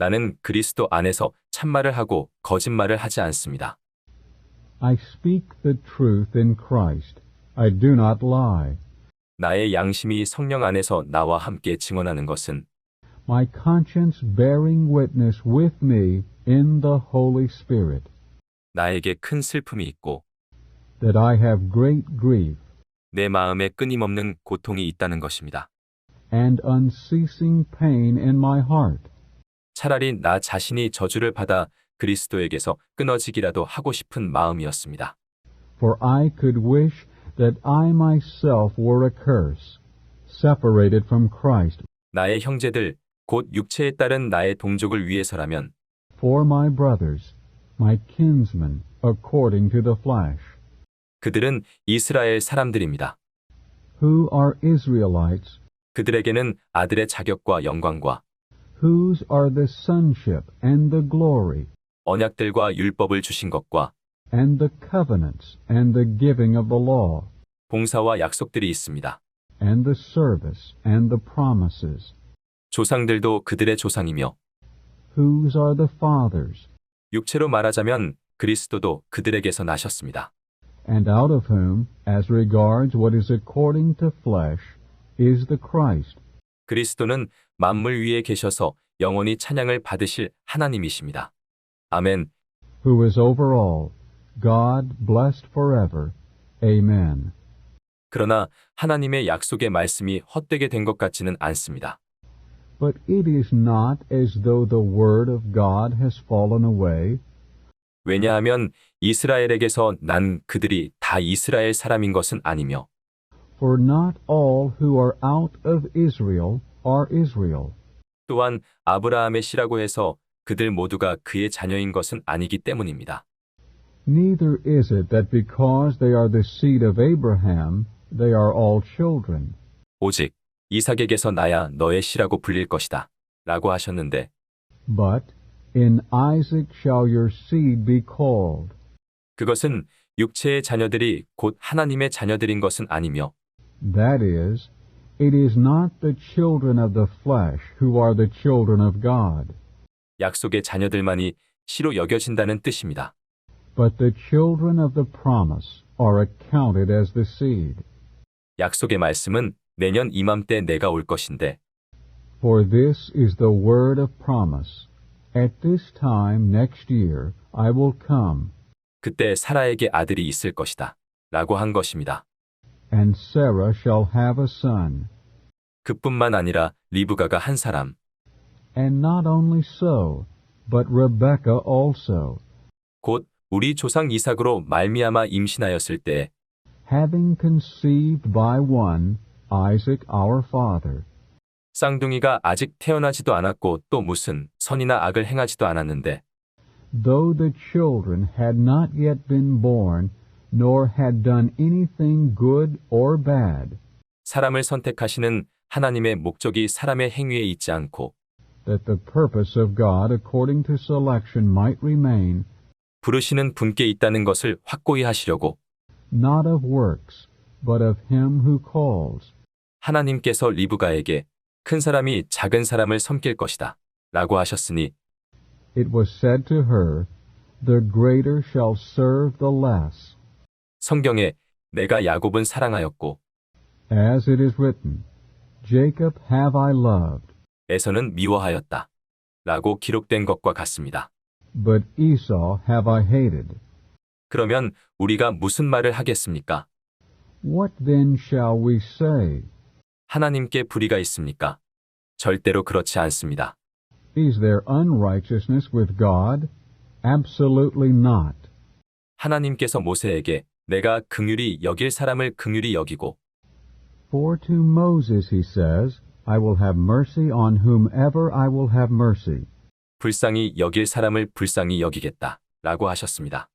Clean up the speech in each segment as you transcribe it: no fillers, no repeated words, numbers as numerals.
나는 그리스도 안에서 참말을 하고 거짓말을 하지 않습니다. I speak the truth in Christ. I do not lie. 나의 양심이 성령 안에서 나와 함께 증언하는 것은 My conscience bearing witness with me in the Holy Spirit, 나에게 큰 슬픔이 있고 that I have great grief 내 마음에 끊임없는 고통이 있다는 것입니다. and unceasing pain in my heart. 차라리 나 자신이 저주를 받아 그리스도에게서 끊어지기라도 하고 싶은 마음이었습니다. For I could wish that I myself were a curse, separated from Christ, 나의 형제들, 곧 육체에 따른 나의 동족을 위해서라면 for my brothers, my kinsmen, according to the flesh, 그들은 이스라엘 사람들입니다. who are Israelites, 그들에게는 아들의 자격과 영광과 whose are the sonship and the glory, 언약들과 율법을 주신 것과 and the covenants and the giving of the law, 봉사와 약속들이 있습니다. and the service and the promises, 조상들도 그들의 조상이며 whose are the fathers, 육체로 말하자면 그리스도도 그들에게서 나셨습니다. and out of whom, as regards what is according to flesh, is the Christ, 그리스도는 만물 위에 계셔서 영원히 찬양을 받으실 하나님이십니다. 아멘. who is over all, God blessed forever. Amen. 그러나 하나님의 약속의 말씀이 헛되게 된 것 같지는 않습니다. But it is not as though the word of God has fallen away, 왜냐하면 이스라엘에게서 난 그들이 다 이스라엘 사람인 것은 아니며 for not all who are out of Israel are Israel, 또한 아브라함의 씨라고 해서 그들 모두가 그의 자녀인 것은 아니기 때문입니다. neither is it that because they are the seed of Abraham, they are all children. 오직 이삭에게서 나야 너의 씨라고 불릴 것이다 라고 하셨는데 But in Isaac shall your seed be called. 그것은 육체의 자녀들이 곧 하나님의 자녀들인 것은 아니며 That is, it is not the children of the flesh who are the children of God, 약속의 자녀들만이 씨로 여겨진다는 뜻입니다. but the children of the promise are accounted as the seed. 약속의 말씀은 내년 이맘때 내가 올 것인데 For this is the word of promise. At this time next year I will come, 그때 사라에게 아들이 있을 것이다 라고 한 것입니다. and Sarah shall have a son. 그뿐만 아니라 리브가가 한 사람, And not only so, but Rebekah also, 곧 우리 조상 이삭으로 말미암아 임신하였을 때 having conceived by one, Isaac our father, 쌍둥이가 아직 태어나지도 않았고 또 무슨 선이나 악을 행하지도 않았는데 though the children had not yet been born, nor had done anything good or bad, 사람을 선택하시는 하나님의 목적이 사람의 행위에 있지 않고 that the purpose of God according to selection might remain, 부르시는 분께 있다는 것을 확고히 하시려고 not of works, but of him who calls. 하나님께서 리브가에게 큰 사람이 작은 사람을 섬길 것이다 라고 하셨으니 It was said to her, The greater shall serve the less, 성경에 내가 야곱은 사랑하였고 as it is written, Jacob have I loved, 에서는 미워하였다 라고 기록된 것과 같습니다. but Esau have I hated. 그러면 우리가 무슨 말을 하겠습니까? What then shall we say? 하나님께 불의가 있습니까? 절대로 그렇지 않습니다. Is there unrighteousness with God? Absolutely not. 하나님께서 모세에게 내가 긍휼히 여길 사람을 긍휼히 여기고 For to Moses he says, I will have mercy on whomever I will have mercy, 불쌍히 여길 사람을 불쌍히 여기겠다 라고 하셨습니다.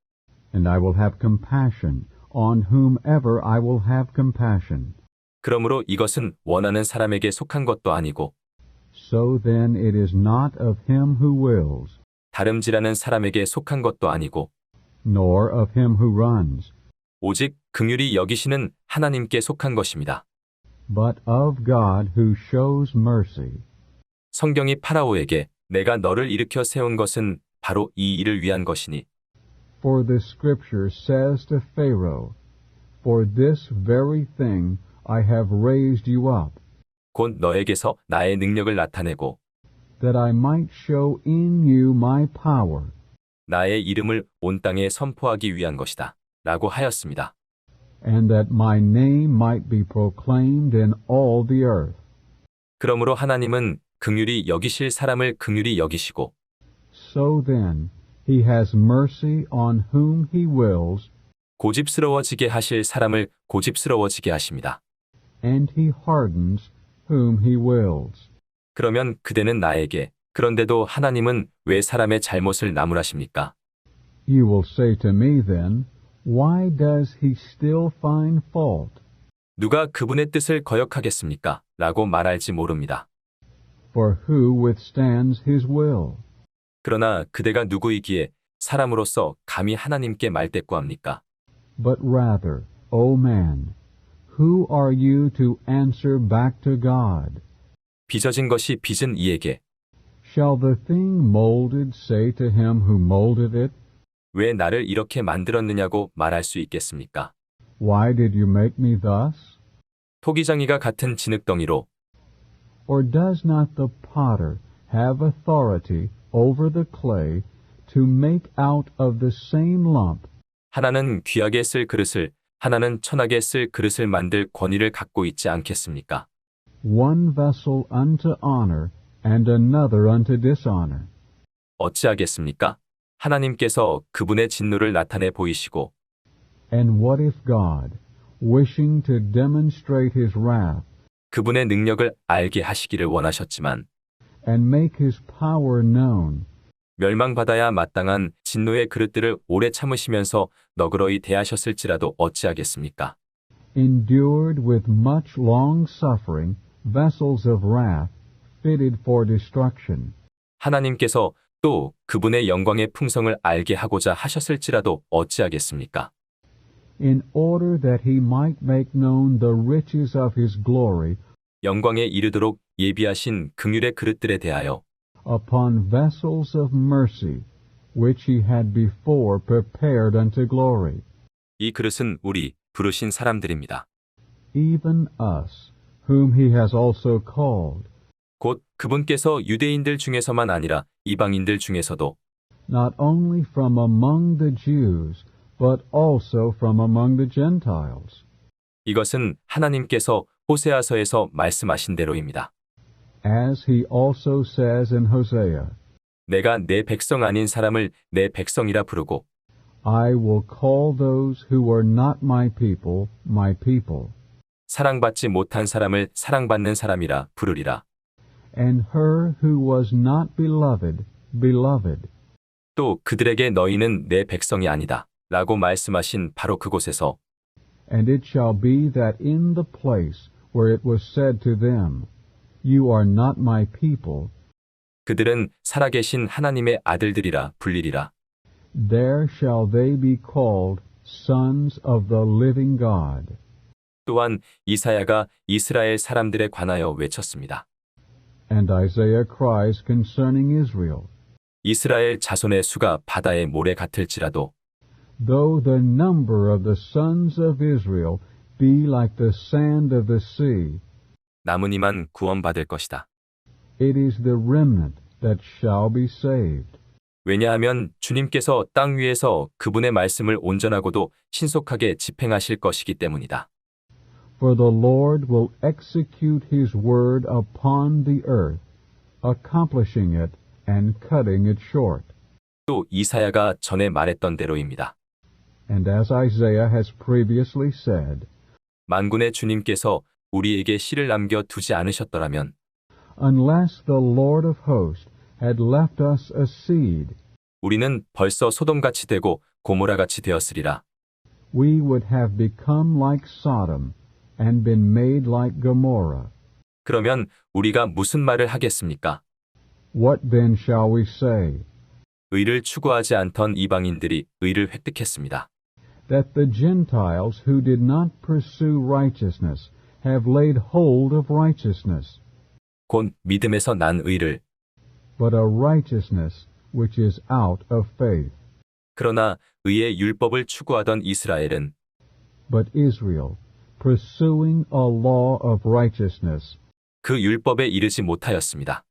and I will have compassion on whomever I will have compassion. 그러므로 이것은 원하는 사람에게 속한 것도 아니고 So then it is not of him who wills, 다름질하는 사람에게 속한 것도 아니고 nor of him who runs, 오직 긍휼히 여기시는 하나님께 속한 것입니다. but of God who shows mercy. 성경이 파라오에게 내가 너를 일으켜 세운 것은 바로 이 일을 위한 것이니 For the scripture says to Pharaoh, For this very thing I have raised you up, 곧 너에게서 나의 능력을 나타내고 that I might show in you my power, 나의 이름을 온 땅에 선포하기 위한 것이다. 라고 하였습니다. and that my name might be proclaimed in all the earth. 그러므로 하나님은 긍휼히 여기실 사람을 긍휼히 여기시고 So then, he has mercy on whom he wills, 고집스러워지게 하실 사람을 고집스러워지게 하십니다. and he hardens whom he wills. 그러면 그대는 나에게 그런데도 하나님은 왜 사람의 잘못을 나무라십니까? You will say to me then, Why does he still find fault? 누가 그분의 뜻을 거역하겠습니까? 라고 말할지 모릅니다. For who withstands his will? 그러나 그대가 누구이기에 사람으로서 감히 하나님께 말대꾸합니까? But rather, O man, who are you to answer back to God? 빚어진 것이 빚은 이에게 Shall the thing molded say to him who molded it, 왜 나를 이렇게 만들었느냐고 말할 수 있겠습니까? Why did you make me thus? 토기장이가 같은 진흙덩이로 Or does not the potter have authority over the clay to make out of the same lump 하나는 귀하게 쓸 그릇을 하나는 천하게 쓸 그릇을 만들 권위를 갖고 있지 않겠습니까? one vessel unto honor and another unto dishonor? 어찌하겠습니까? 하나님께서 그분의 진노를 나타내 보이시고 And what if God, wishing to demonstrate his wrath 그분의 능력을 알게 하시기를 원하셨지만 and make his power known, 멸망받아야 마땅한 진노의 그릇들을 오래 참으시면서 너그러이 대하셨을지라도 어찌하겠습니까? endured with much long suffering vessels of wrath fitted for destruction, 하나님께서 또 그분의 영광의 풍성을 알게 하고자 하셨을지라도 어찌하겠습니까? in order that he might make known the riches of his glory 영광에 이르도록 예비하신 긍휼의 그릇들에 대하여 upon vessels of mercy, which he had before prepared unto glory, 이 그릇은 우리 부르신 사람들입니다. even us, whom he has also called, 곧 그분께서 유대인들 중에서만 아니라 이방인들 중에서도 not only from among the Jews, but also from among the Gentiles, 이것은 하나님께서 호세아서에서 말씀하신 대로입니다. as he also says in Hosea, 내가 내 백성 아닌 사람을 내 백성이라 부르고 I will call those who are not my people, my people, 사랑받지 못한 사람을 사랑받는 사람이라 부르리라. and her who was not beloved, beloved. 또 그들에게 너희는 내 백성이 아니다 라고 말씀하신 바로 그곳에서 And it shall be that in the place where it was said to them, You are not my people, 그들은 살아계신 하나님의 아들들이라 불리리라. there shall they be called sons of the living God. 또한 이사야가 이스라엘 사람들에 관하여 외쳤습니다. And Isaiah cries concerning Israel, 이스라엘 자손의 수가 바다의 모래 같을지라도 Though the number of the sons of Israel be like the sand of the sea, 남은 구원받을 것이다. it is the remnant that shall be saved. 왜냐하면 주님께서 땅 위에서 그분의 말씀을 온전하고도 신속하게 집행하실 것이기 때문이다. For the Lord will execute his word upon the earth, accomplishing it and cutting it short. 또 이사야가 전에 말했던 대로입니다. And as Isaiah has previously said, 만군의 주님께서 우리에게 씨를 남겨 두지 않으셨더라면 unless the Lord of hosts had left us a seed, 우리는 벌써 소돔같이 되고 고모라같이 되었으리라. we would have become like Sodom and been made like Gomorrah. 그러면 우리가 무슨 말을 하겠습니까? What then shall we say? 의를 추구하지 않던 이방인들이 의를 획득했습니다. That the Gentiles who did not pursue righteousness have laid hold of righteousness. 곧 믿음에서 난 의를 but a righteousness which is out of faith. 그러나 의의 율법을 추구하던 이스라엘은 But Israel, pursuing a law of righteousness, 그 율법에 이르지 못하였습니다.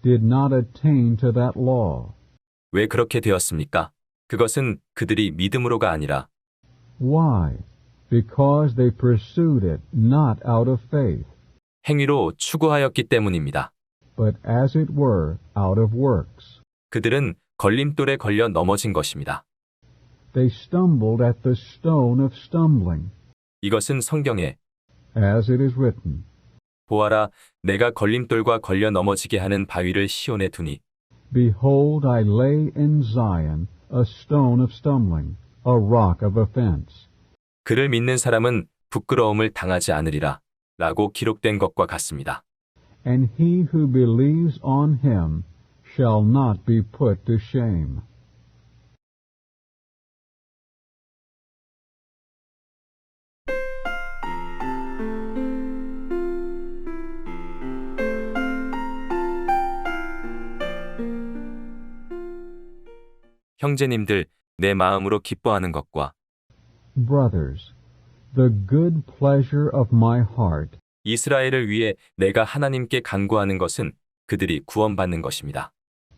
did not attain to that law. 왜 그렇게 되었습니까? 그것은 그들이 믿음으로가 아니라 Why? Because they pursued it not out of faith, 행위로 추구하였기 때문입니다. but as it were out of works. 그들은 걸림돌에 걸려 넘어진 것입니다. They stumbled at the stone of stumbling, 이것은 성경에 as it is written, 보아라, 내가 걸림돌과 걸려 넘어지게 하는 바위를 시온에 두니 Behold, I lay in Zion a stone of stumbling, a rock of offense. 그를 믿는 사람은 부끄러움을 당하지 않으리라 라고 기록된 것과 같습니다. And he who believes on him shall not be put to shame. 형제님들, 내 마음으로 기뻐하는 것과 Brothers, the good pleasure of my heart 이스라엘을 위해 내가 하나님께 간구하는 것은 그들이 구원받는 것입니다.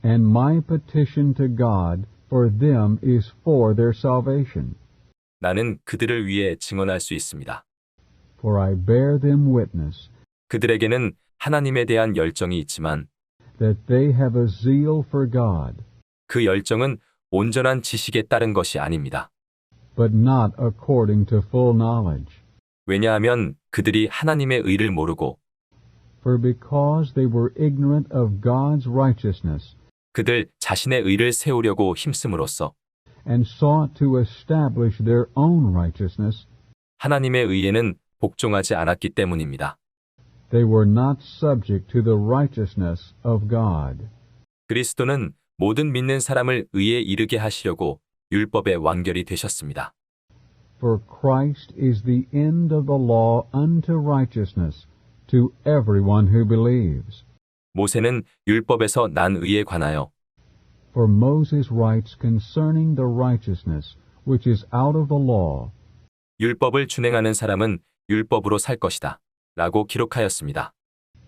and my petition to God for them is for their salvation. 나는 그들을 위해 증언할 수 있습니다. For I bear them witness 그들에게는 하나님에 대한 열정이 있지만 that they have a zeal for God, 그 열정은 온전한 지식에 따른 것이 아닙니다. but not according to full knowledge. 왜냐하면 그들이 하나님의 의를 모르고 For because they were ignorant of God's righteousness 그들 자신의 의를 세우려고 힘씀으로써 and sought to establish their own righteousness, 하나님의 의에는 복종하지 않았기 때문입니다. they were not subject to the righteousness of God. 그리스도는 모든 믿는 사람을 의에 이르게 하시려고 율법의 완결이 되셨습니다. For Christ is the end of the law unto righteousness to everyone who believes. 모세는 율법에서 난 의에 관하여 For Moses writes concerning the righteousness which is out of the law, 율법을 준행하는 사람은 율법으로 살 것이다 라고 기록하였습니다.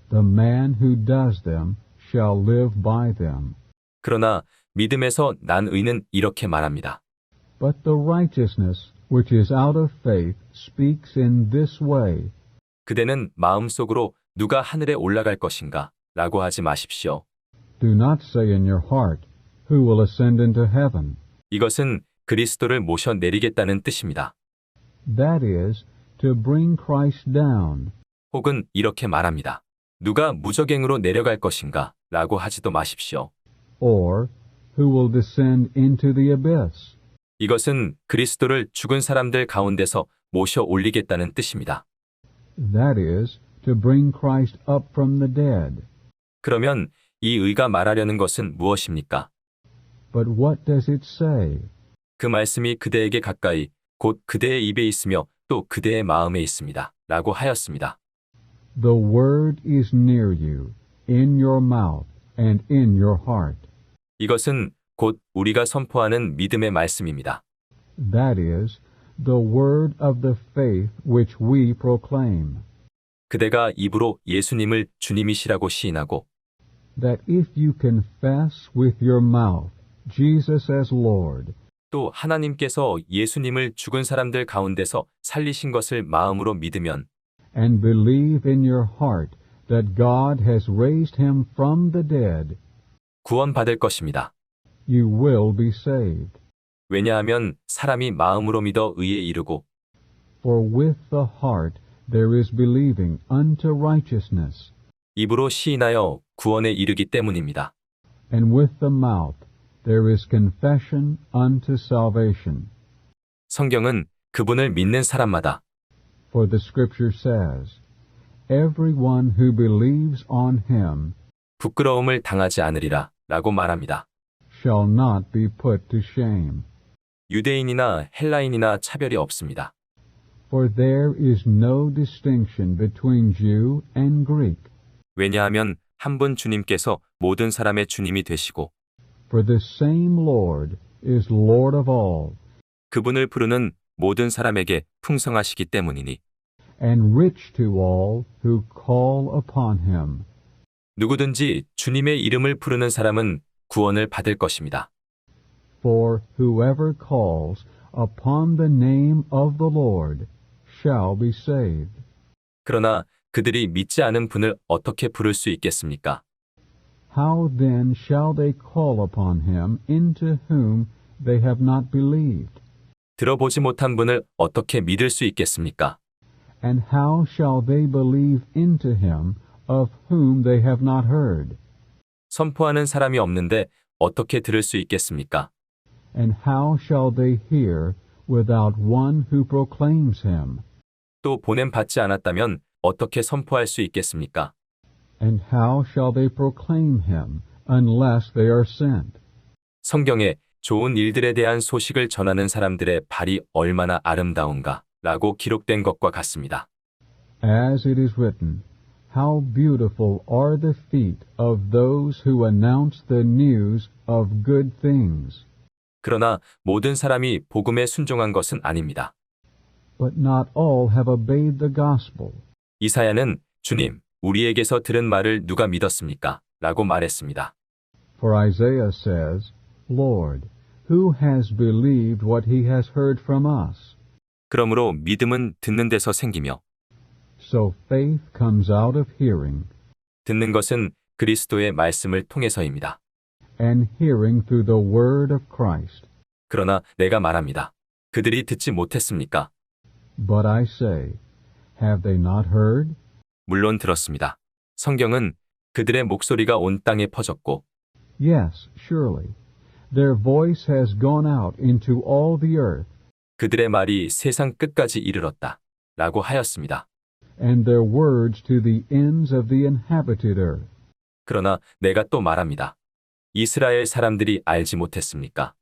the man who does them shall live by them. 그러나 믿음에서 난 의는 이렇게 말합니다. But the righteousness which is out of faith speaks in this way, 그대는 마음속으로 누가 하늘에 올라갈 것인가 라고 하지 마십시오. Do not say in your heart, Who will ascend into heaven? 이것은 그리스도를 모셔 내리겠다는 뜻입니다. That is, to bring Christ down. 혹은 이렇게 말합니다. 누가 무저갱으로 내려갈 것인가 라고 하지도 마십시오. Or, Who will descend into the abyss? 이것은 그리스도를 죽은 사람들 가운데서 모셔 올리겠다는 뜻입니다. That is, to bring Christ up from the dead. 그러면 이 의가 말하려는 것은 무엇입니까? But what does it say? 그 말씀이 그대에게 가까이 곧 그대의 입에 있으며 또 그대의 마음에 있습니다. 라고 하였습니다. The word is near you, in your mouth and in your heart. 이것은 곧 우리가 선포하는 믿음의 말씀입니다. That is, the word of the faith which we proclaim. 그대가 입으로 예수님을 주님이시라고 시인하고 That if you confess with your mouth Jesus as Lord, 또 하나님께서 예수님을 죽은 사람들 가운데서 살리신 것을 마음으로 믿으면 and believe in your heart that God has raised him from the dead, 구원받을 것입니다. you will be saved. 왜냐하면 사람이 마음으로 믿어 의에 이르고 For with the heart there is believing unto righteousness, 입으로 시인하여 구원에 이르기 때문입니다. and with the mouth there is confession unto salvation. 성경은 그분을 믿는 사람마다 For the scripture says, Everyone who believes on him 부끄러움을 당하지 않으리라 라고 말합니다. shall not be put to shame. 유대인이나 헬라인이나 차별이 없습니다. For there is no distinction between Jew and Greek. 왜냐하면 한 분 주님께서 모든 사람의 주님이 되시고 For the same Lord is Lord of all, 그분을 부르는 모든 사람에게 풍성하시기 때문이니 and rich to all who call upon him. 누구든지 주님의 이름을 부르는 사람은 구원을 받을 것입니다. For whoever calls upon the name of the Lord shall be saved. 그러나 그들이 믿지 않은 분을 어떻게 부를 수 있겠습니까? How then shall they call upon him into whom they have not believed? 들어보지 못한 분을 어떻게 믿을 수 있겠습니까? And how shall they believe into him of whom they have not heard? 선포하는 사람이 없는데 어떻게 들을 수 있겠습니까? And how shall they hear without one who proclaims him? 또 보냄 받지 않았다면 어떻게 선포할 수 있겠습니까? And how shall they proclaim him unless they are sent? 성경에 좋은 일들에 대한 소식을 전하는 사람들의 발이 얼마나 아름다운가 라고 기록된 것과 같습니다. As it is written, How beautiful are the feet of those who announce the news of good things. 그러나 모든 사람이 복음에 순종한 것은 아닙니다. But not all have obeyed the gospel. 이사야는 주님, 우리에게서 들은 말을 누가 믿었습니까? 라고 말했습니다. For Isaiah says, Lord, who has believed what he has heard from us? 그러므로 믿음은 듣는 데서 생기며 So faith comes out of hearing, 듣는 것은 그리스도의 말씀을 통해서입니다. and hearing through the word of Christ. 그러나 내가 말합니다. 그들이 듣지 못했습니까? But I say, have they not heard? 물론 들었습니다. 성경은 그들의 목소리가 온 땅에 퍼졌고 Yes, surely. Their voice has gone out into all the earth, 그들의 말이 세상 끝까지 이르렀다. 라고 하였습니다. and their words to the ends of the inhabited earth. 그러나 내가 또 말합니다. 이스라엘 사람들이 알지 못했습니까?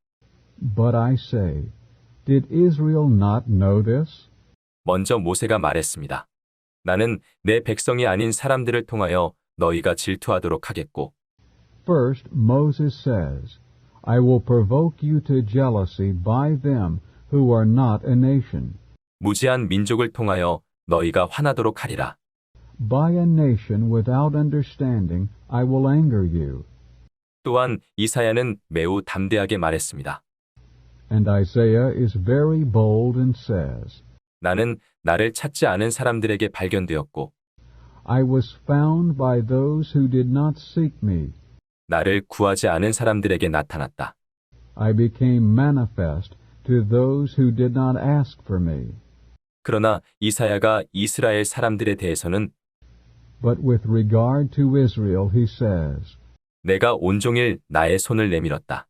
But I say, did Israel not know this? 먼저 모세가 말했습니다. 나는 내 백성이 아닌 사람들을 통하여 너희가 질투하도록 하겠고 First, Moses says, I will provoke you to jealousy by them who are not a nation. 무지한 민족을 통하여 너희가 화나도록 하리라. By a nation without understanding I will anger you. 또한 이사야는 매우 담대하게 말했습니다. And Isaiah is very bold and says, 나는 나를 찾지 않은 사람들에게 발견되었고 I was found by those who did not seek me. 나를 구하지 않은 사람들에게 나타났다. I became manifest to those who did not ask for me. 그러나 이사야가 이스라엘 사람들에 대해서는 But with regard to Israel he says, 내가 온종일 나의 손을 내밀었다.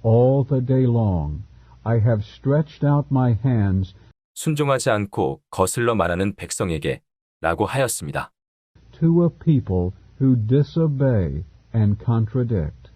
All the day long I have stretched out my hands 순종하지 않고 거슬러 말하는 백성에게 라고 하였습니다. to a people who disobey and contradict.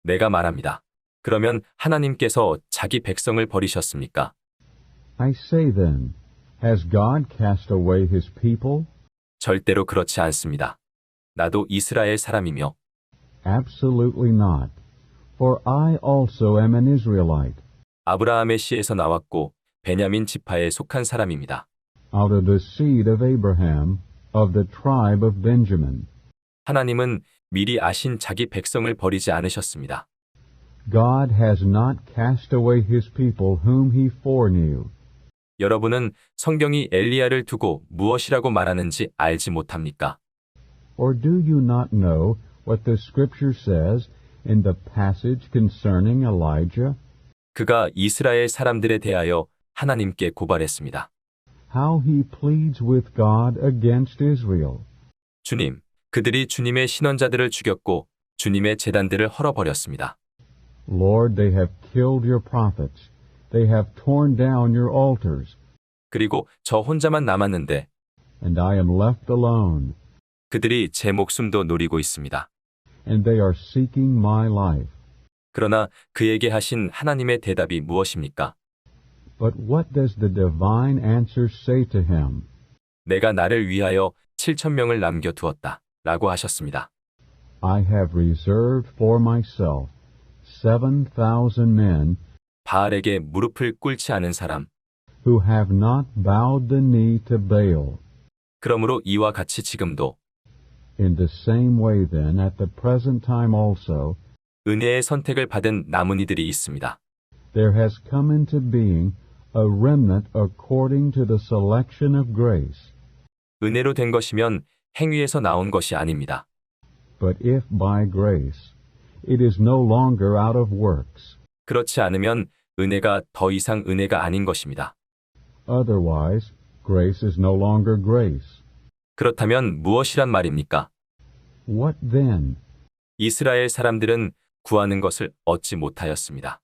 내가 말합니다. 그러면 하나님께서 자기 백성을 버리셨습니까? I say then, has God cast away his people? 절대로 그렇지 않습니다. 나도 이스라엘 사람이며 Absolutely not. For I also am an Israelite, 아브라함의 씨에서 나왔고 베냐민 지파에 속한 사람입니다. out of the seed of Abraham, of the tribe of Benjamin. 하나님은 미리 아신 자기 백성을 버리지 않으셨습니다. God has not cast away his people whom he foreknew. 여러분은 성경이 엘리야를 두고 무엇이라고 말하는지 알지 못합니까? Or do you not know what the scripture says in the passage concerning Elijah? 그가 이스라엘 사람들에 대하여 하나님께 고발했습니다. How he pleads with God against Israel. 주님, 그들이 주님의 신원자들을 죽였고 주님의 제단들을 헐어버렸습니다. Lord, they have killed your prophets. They have torn down your altars, 그리고 저 혼자만 남았는데 and I am left alone. 그들이 제 목숨도 노리고 있습니다. and they are seeking my life. 그러나 그에게 하신 하나님의 대답이 무엇입니까? But what does the divine answer say to him? 내가 나를 위하여 7,000명을 남겨두었다. 라고 하셨습니다. I have reserved for myself 7,000 men 바알에게 무릎을 꿇지 않은 사람. who have not bowed the knee to Baal. 그러므로 이와 같이 지금도 In the same way then, at the present time also, 은혜의 선택을 받은 남은 이들이 있습니다. there has come into being a remnant according to the selection of grace. 은혜로 된 것이면 행위에서 나온 것이 아닙니다. But if by grace, it is no longer out of works. 그렇지 않으면 은혜가 더 이상 은혜가 아닌 것입니다. Otherwise, grace is no longer grace. 그렇다면 무엇이란 말입니까? What then? 이스라엘 사람들은 구하는 것을 얻지 못하였습니다.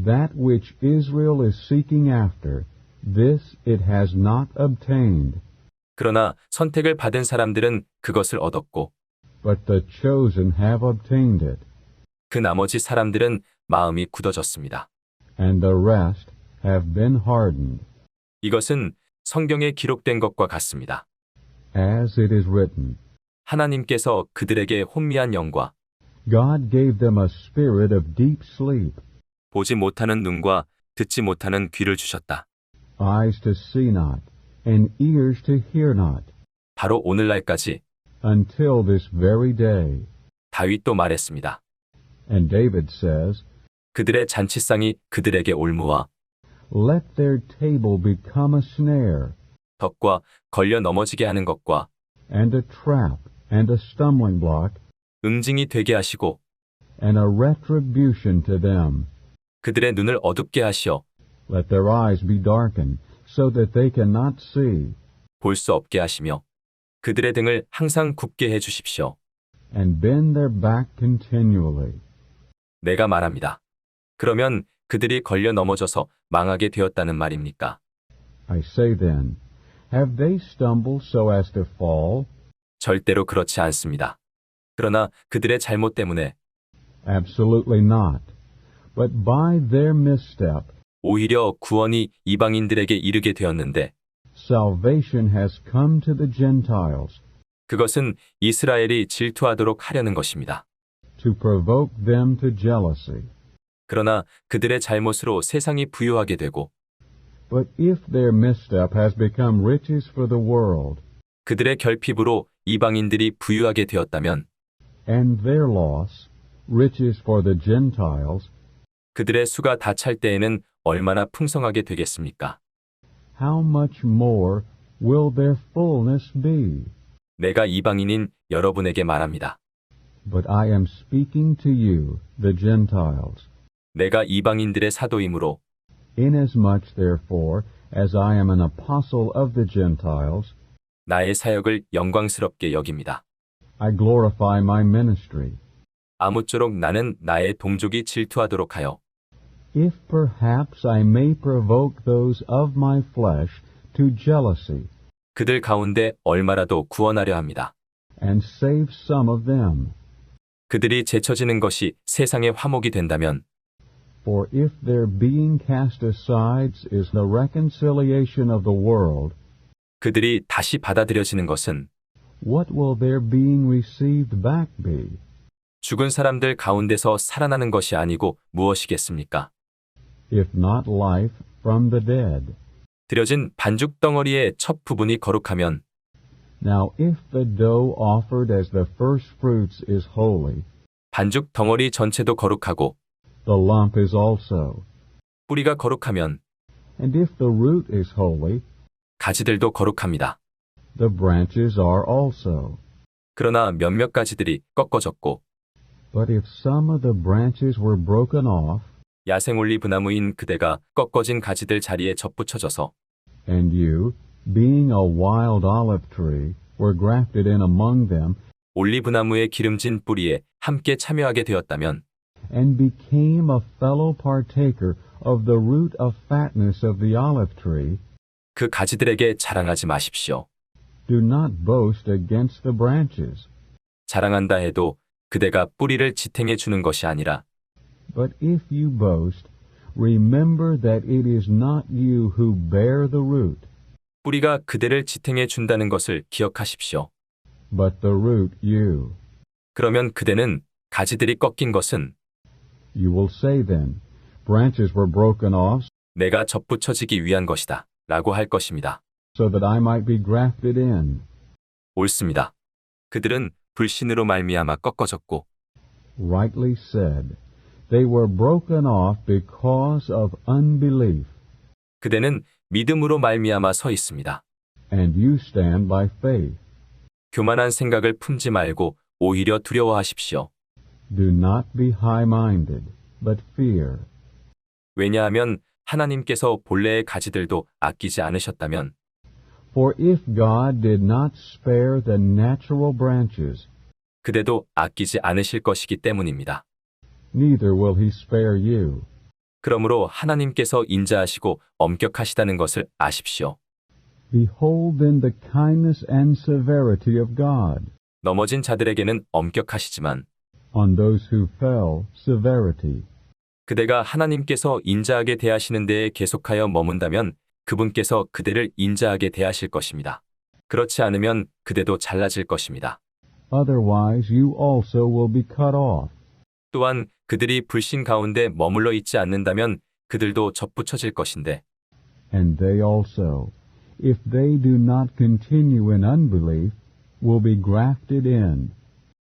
That which Israel is seeking after, this it has not obtained. 그러나 선택을 받은 사람들은 그것을 얻었고 But the chosen have obtained it, 그 나머지 사람들은 마음이 굳어졌습니다. and the rest have been hardened. 이것은 성경에 기록된 것과 같습니다. As it is written, 하나님께서 그들에게 혼미한 영과 God gave them a spirit of deep sleep, 보지 못하는 눈과 듣지 못하는 귀를 주셨다. eyes to see not, and ears to hear not, 바로 오늘날까지 until this very day. 다윗도 말했습니다. And David says, 그들의 잔치상이 그들에게 올무와 Let their table become a snare, 덕과 걸려 넘어지게 하는 것과 and a trap, and a stumbling block, 응징이 되게 하시고 and a retribution to them. 그들의 눈을 어둡게 하시어 Let their eyes be darkened, so that they cannot see, 볼 수 없게 하시며 그들의 등을 항상 굽게 해 주십시오. and bend their back continually. 내가 말합니다. 그러면 그들이 걸려 넘어져서 망하게 되었다는 말입니까? I say then, have they stumbled so as to fall? 절대로 그렇지 않습니다. 그러나 그들의 잘못 때문에 Absolutely not. But by their misstep, 오히려 구원이 이방인들에게 이르게 되었는데 salvation has come to the Gentiles, 그것은 이스라엘이 질투하도록 하려는 것입니다. to provoke them to jealousy. 그러나 그들의 잘못으로 세상이 부유하게 되고 But if their misstep has become riches for the world, 그들의 결핍으로 이방인들이 부유하게 되었다면 and their loss, riches for the Gentiles, 그들의 수가 다 찰 때에는 얼마나 풍성하게 되겠습니까? how much more will their fullness be? 내가 이방인인 여러분에게 말합니다. But I am speaking to you, the Gentiles. 내가 이방인들의 사도이므로 Inasmuch therefore as I am an apostle of the Gentiles, 나의 사역을 영광스럽게 여깁니다. I glorify my ministry. 아무쪼록 나는 나의 동족이 질투하도록 하여 If perhaps I may provoke those of my flesh to jealousy, 그들 가운데 얼마라도 구원하려 합니다. and save some of them. 그들이 제쳐지는 것이 세상의 화목이 된다면 For if their being cast aside is the reconciliation of the world, 그들이 다시 받아들여지는 것은 what will their being received back be? 죽은 사람들 가운데서 살아나는 것이 아니고 무엇이겠습니까? If not life from the dead. 드려진 반죽 덩어리의 첫 부분이 거룩하면 Now if the dough offered as the first fruits is holy, 반죽 덩어리 전체도 거룩하고 the lump is also. 뿌리가 거룩하면 And if the root is holy, 가지들도 거룩합니다. the branches are also. 그러나 몇몇 가지들이 꺾어졌고 But if some of the branches were broken off, 야생 올리브나무인 그대가 꺾어진 가지들 자리에 접붙여져서 and you, being a wild olive tree, were grafted in among them, 올리브나무의 기름진 뿌리에 함께 참여하게 되었다면 and became a fellow partaker of the root of fatness of the olive tree, 그 가지들에게 자랑하지 마십시오. do not boast against the branches. 자랑한다 해도 그대가 뿌리를 지탱해 주는 것이 아니라 But if you boast, remember that it is not you who bear the root, 뿌리가 그대를 지탱해 준다는 것을 기억하십시오. but the root you. 그러면 그대는 가지들이 꺾인 것은 You will say then, branches were broken off 내가 접붙여지기 위한 것이다 라고 할 것입니다. so that I might be grafted in. 옳습니다. 그들은 불신으로 말미암아 꺾어졌고 Rightly said, they were broken off because of unbelief, 그대는 믿음으로 말미암아 서 있습니다. and you stand by faith. 교만한 생각을 품지 말고 오히려 두려워하십시오. Do not be high-minded, but fear. 왜냐하면 하나님께서 본래의 가지들도 아끼지 않으셨다면 For if God did not spare the natural branches, 그대도 아끼지 않으실 것이기 때문입니다. neither will he spare you. 그러므로 하나님께서 인자하시고 엄격하시다는 것을 아십시오. Behold then the kindness and severity of God. 넘어진 자들에게는 엄격하시지만 On those who fell, severity. 그대가 하나님께서 인자하게 대하시는 데에 계속하여 머문다면 그분께서 그대를 인자하게 대하실 것입니다. 그렇지 않으면 그대도 잘라질 것입니다. Otherwise you also will be cut off. 또한 그들이 불신 가운데 머물러 있지 않는다면 그들도 접붙여질 것인데 And they also, if they do not continue in unbelief, will be grafted in.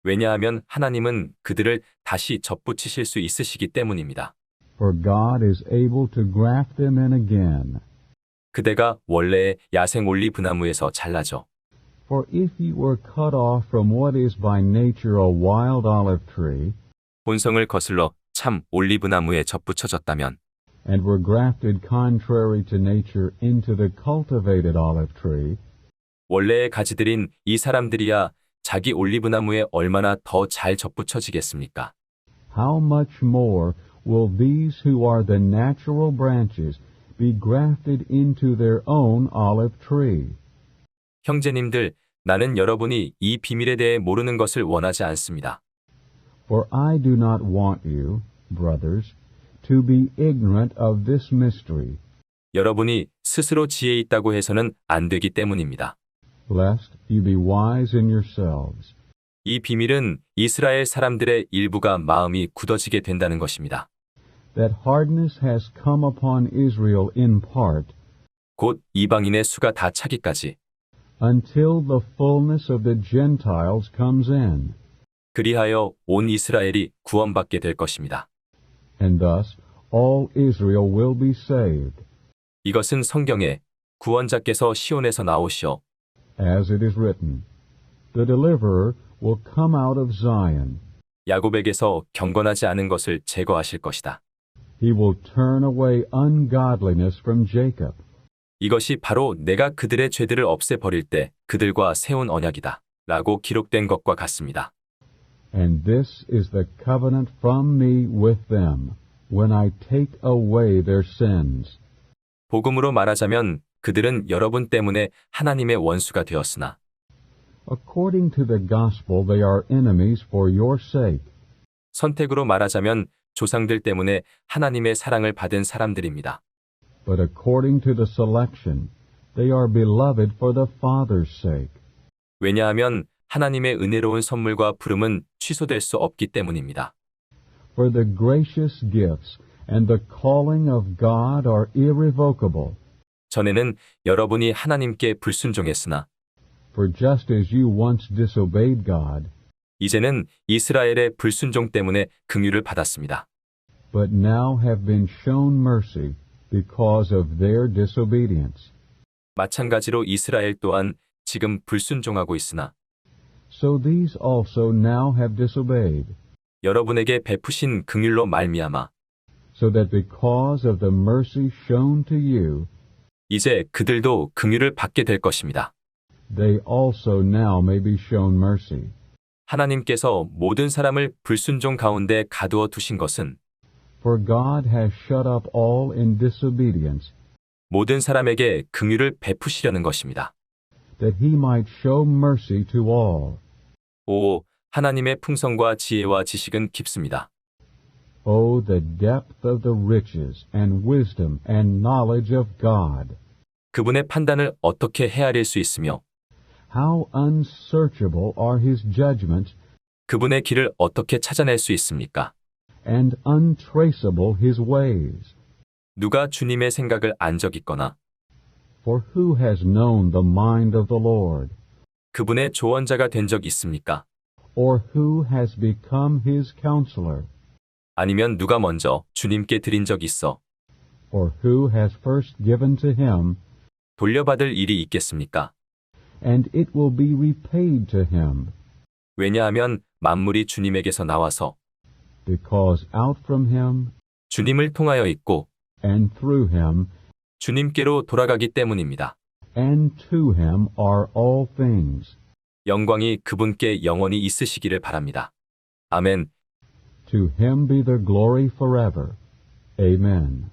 왜냐하면 하나님은 그들을 다시 접붙이실 수 있으시기 때문입니다. For God is able to graft them in again. 그대가 원래의 야생 올리브나무에서 잘라져 For if you were cut off from what is by nature a wild olive tree, 본성을 거슬러 참 올리브나무에 접붙여졌다면 and were grafted contrary to nature into the cultivated olive tree, 원래의 가지들인 이 사람들이야 자기 올리브나무에 얼마나 더 잘 접붙여지겠습니까? how much more will these who are the natural branches be grafted into their own olive tree? 형제님들, 나는 여러분이 이 비밀에 대해 모르는 것을 원하지 않습니다. For I do not want you, brothers, to be ignorant of this mystery, 여러분이 스스로 지혜 있다고 해서는 안 되기 때문입니다. lest you be wise in yourselves. 이 비밀은 이스라엘 사람들의 일부가 마음이 굳어지게 된다는 것입니다. That hardness has come upon Israel in part, 곧 이방인의 수가 다 차기까지 until the fullness of the Gentiles comes in, 그리하여 온 이스라엘이 구원받게 될 것입니다. and thus all Israel will be saved. 이것은 성경에 구원자께서 시온에서 나오시어 As it is written, the deliverer will come out of Zion. 야곱에게서 경건하지 않은 것을 제거하실 것이다. He will turn away ungodliness from Jacob. 이것이 바로 내가 그들의 죄들을 없애버릴 때 그들과 세운 언약이다. 라고 기록된 것과 같습니다. And this is the covenant from me with them, when I take away their sins. 복음으로 말하자면 그들은 여러분 때문에 하나님의 원수가 되었으나 According to the gospel, they are enemies for your sake. 선택으로 말하자면 조상들 때문에 하나님의 사랑을 받은 사람들입니다. But according to the selection, they are beloved for the Father's sake. 왜냐하면 하나님의 은혜로운 선물과 부름은 취소될 수 없기 때문입니다. For the gracious gifts and the calling of God are irrevocable. 전에는 여러분이 하나님께 불순종했으나 For just as you once disobeyed God, 이제는 이스라엘의 불순종 때문에 긍휼을 받았습니다. but now have been shown mercy because of their disobedience. 마찬가지로 이스라엘 또한 지금 불순종하고 있으나 So these also now have disobeyed, 여러분에게 베푸신 긍휼로 말미암아 so that because of the mercy shown to you, 이제 그들도 긍휼을 받게 될 것입니다. they also now may be shown mercy. 하나님께서 모든 사람을 불순종 가운데 가두어 두신 것은 For God has shut up all in disobedience, 모든 사람에게 긍휼을 베푸시려는 것입니다. that he might show mercy to all. 오, 하나님의 풍성과 지혜와 지식은 깊습니다. Oh, the depth of the riches and wisdom and knowledge of God! 그분의 판단을 어떻게 헤아릴 수 있으며 How unsearchable are his judgments 그분의 길을 어떻게 찾아낼 수 있습니까? and untraceable his ways. 누가 주님의 생각을 안 적 있거나 For who has known the mind of the Lord? 그분의 조언자가 된 적 있습니까? Or who has become his counselor? 아니면 누가 먼저 주님께 드린 적 있어 Or who has first given to him, 돌려받을 일이 있겠습니까? and it will be repaid to him? 왜냐하면 만물이 주님에게서 나와서 Because out from him 주님을 통하여 있고 and through him 주님께로 돌아가기 때문입니다. and to him are all things. 영광이 그분께 영원히 있으시기를 바랍니다. 아멘. To him be the glory forever. Amen.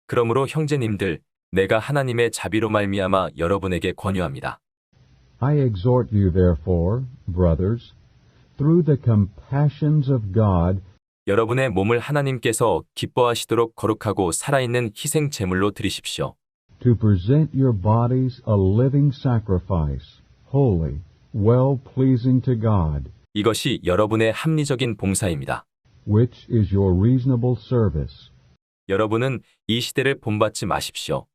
그러므로 형제님들, 내가 하나님의 자비로 말미암아 여러분에게 권유합니다. I exhort you therefore, brothers, through the compassions of God, 여러분의 몸을 하나님께서 기뻐하시도록 거룩하고 살아있는 희생 제물로 드리십시오. to present your bodies a living sacrifice, holy, well-pleasing to God, 이것이 여러분의 합리적인 봉사입니다. which is your reasonable service. 여러분은 이 시대를 본받지 마십시오.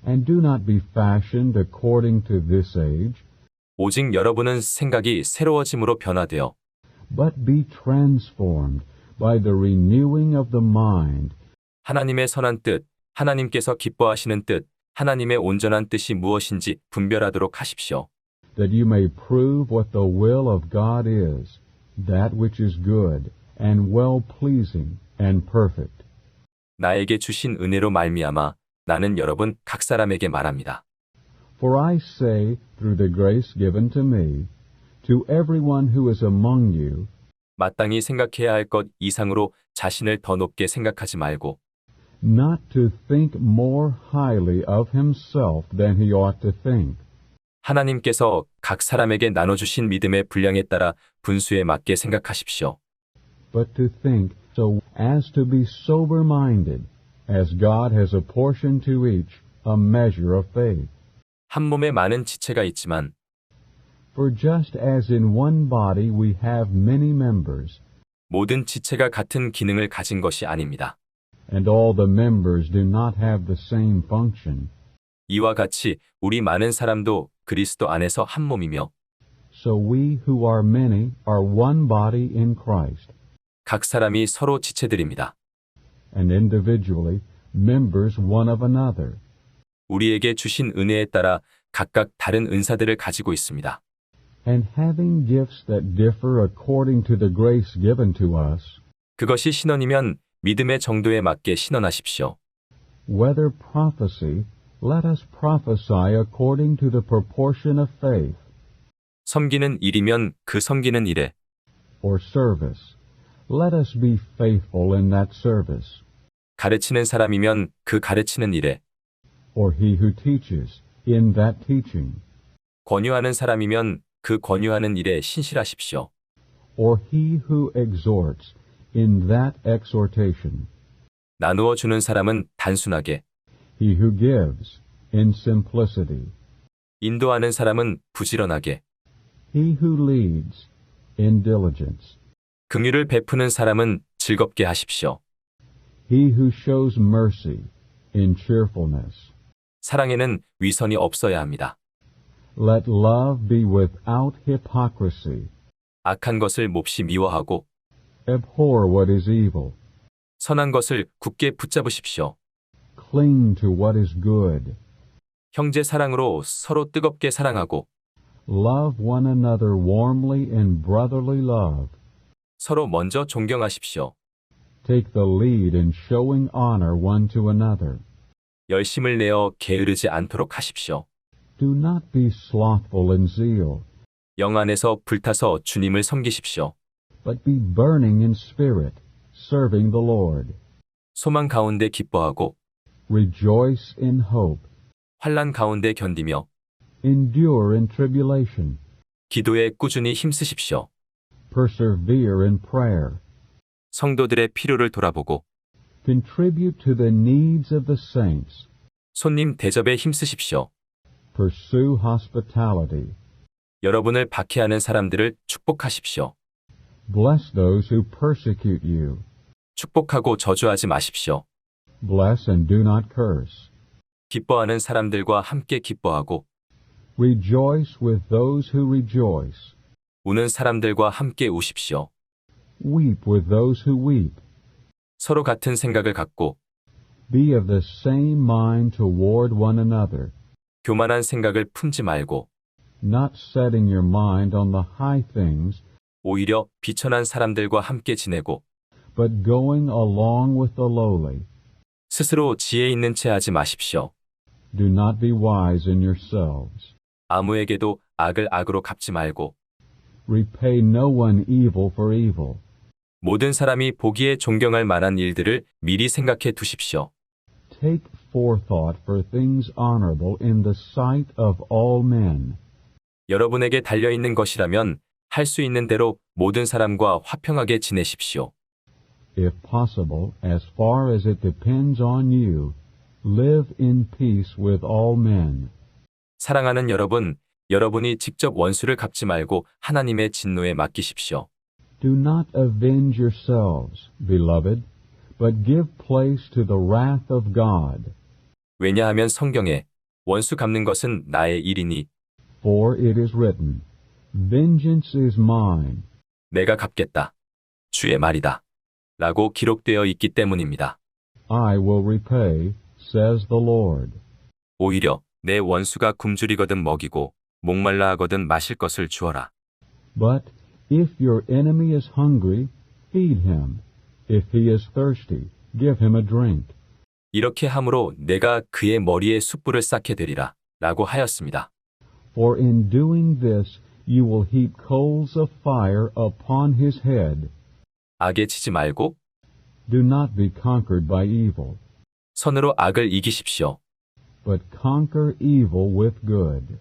And do not be fashioned according to this age, 오직 여러분은 생각이 새로워짐으로 변화되어 but be transformed by the renewing of the mind, 하나님의 선한 뜻, 하나님께서 기뻐하시는 뜻, 하나님의 온전한 뜻이 무엇인지 분별하도록 하십시오. that you may prove what the will of God is, that which is good and well-pleasing and perfect. 나에게 주신 은혜로 말미암아 나는 여러분 각 사람에게 말합니다. For I say, through the grace given to me, to everyone who is among you, 마땅히 생각해야 할 것 이상으로 자신을 더 높게 생각하지 말고 not to think more highly of himself than he ought to think, 하나님께서 각 사람에게 나눠주신 믿음의 분량에 따라 분수에 맞게 생각하십시오. but to think so as to be sober-minded, as God has apportioned to each a measure of faith. 한 몸에 많은 지체가 있지만 For just as in one body we have many members, 모든 지체가 같은 기능을 가진 것이 아닙니다. and all the members do not have the same function, 이와 같이 우리 많은 사람도 그리스도 안에서 한 몸이며 so we who are many are one body in Christ, 각 사람이 서로 지체들입니다. and individually members one of another. 우리에게 주신 은혜에 따라 각각 다른 은사들을 가지고 있습니다. And having gifts that differ according to the grace given to us, 그것이 신원이면 믿음의 정도에 맞게 신원하십시오. whether prophecy, let us prophesy according to the proportion of faith, 섬기는 일이면 그 섬기는 일에 or service, let us be faithful in that service, 가르치는 사람이면 그 가르치는 일에 or he who teaches in that teaching, 권유하는 사람이면 그 권유하는 일에 신실하십시오. or he who exhorts in that exhortation, 나누어 주는 사람은 단순하게, he who gives in simplicity, 인도하는 사람은 부지런하게, he who leads in diligence, 긍휼을 베푸는 사람은 즐겁게 하십시오. he who shows mercy in cheerfulness. 사랑에는 위선이 없어야 합니다. Let love be without hypocrisy. 악한 것을 몹시 미워하고 Abhor what is evil. 선한 것을 굳게 붙잡으십시오. Cling to what is good. 형제 사랑으로 서로 뜨겁게 사랑하고 Love one another warmly in brotherly love. 서로 먼저 존경하십시오. Take the lead in showing honor one to another. 열심을 내어 게으르지 않도록 하십시오. Do not be slothful in zeal. 영 안에서 불타서 주님을 섬기십시오. but be burning in spirit, serving the Lord. 소망 가운데 기뻐하고 Rejoice in hope. 환난 가운데 견디며 Endure in tribulation. 기도에 꾸준히 힘쓰십시오. Persevere in prayer. 성도들의 필요를 돌아보고 Contribute to the needs of the saints. 손님 대접에 힘쓰십시오. Pursue hospitality. 여러분을 박해하는 사람들을 축복하십시오. Bless those who persecute you. 축복하고 저주하지 마십시오. Bless and do not curse. 기뻐하는 사람들과 함께 기뻐하고 Rejoice with those who rejoice. 우는 사람들과 함께 우십시오. Weep with those who weep. 서로 같은 생각을 갖고 Be of the same mind toward one another, 교만한 생각을 품지 말고 not setting your mind on the high things, 오히려 비천한 사람들과 함께 지내고 but going along with the lowly. 스스로 지혜 있는 채 하지 마십시오. Do not be wise in yourselves. 아무에게도 악을 악으로 갚지 말고 Repay no one evil for evil. 모든 사람이 보기에 존경할 만한 일들을 미리 생각해 두십시오. Take forethought for things honorable in the sight of all men. 여러분에게 달려있는 것이라면 할 수 있는 대로 모든 사람과 화평하게 지내십시오. If possible, as far as it depends on you, live in peace with all men. 사랑하는 여러분, 여러분이 직접 원수를 갚지 말고 하나님의 진노에 맡기십시오. Do not avenge yourselves, beloved, but give place to the wrath of God. 왜냐하면 성경에 원수 갚는 것은 나의 일이니 For it is written, Vengeance is mine. 내가 갚겠다. 주의 말이다. 라고 기록되어 있기 때문입니다. I will repay, says the Lord. 오히려 내 원수가 굶주리거든 먹이고 목말라 하거든 마실 것을 주어라. But if your enemy is hungry, feed him. If he is thirsty, give him a drink. 이렇게 함으로 내가 그의 머리에 숯불을 쌓게 되리라. 라고 하였습니다. For in doing this, you will heap coals of fire upon his head. 악에 치지 말고 Do not be conquered by evil, 선으로 악을 이기십시오. but conquer evil with good.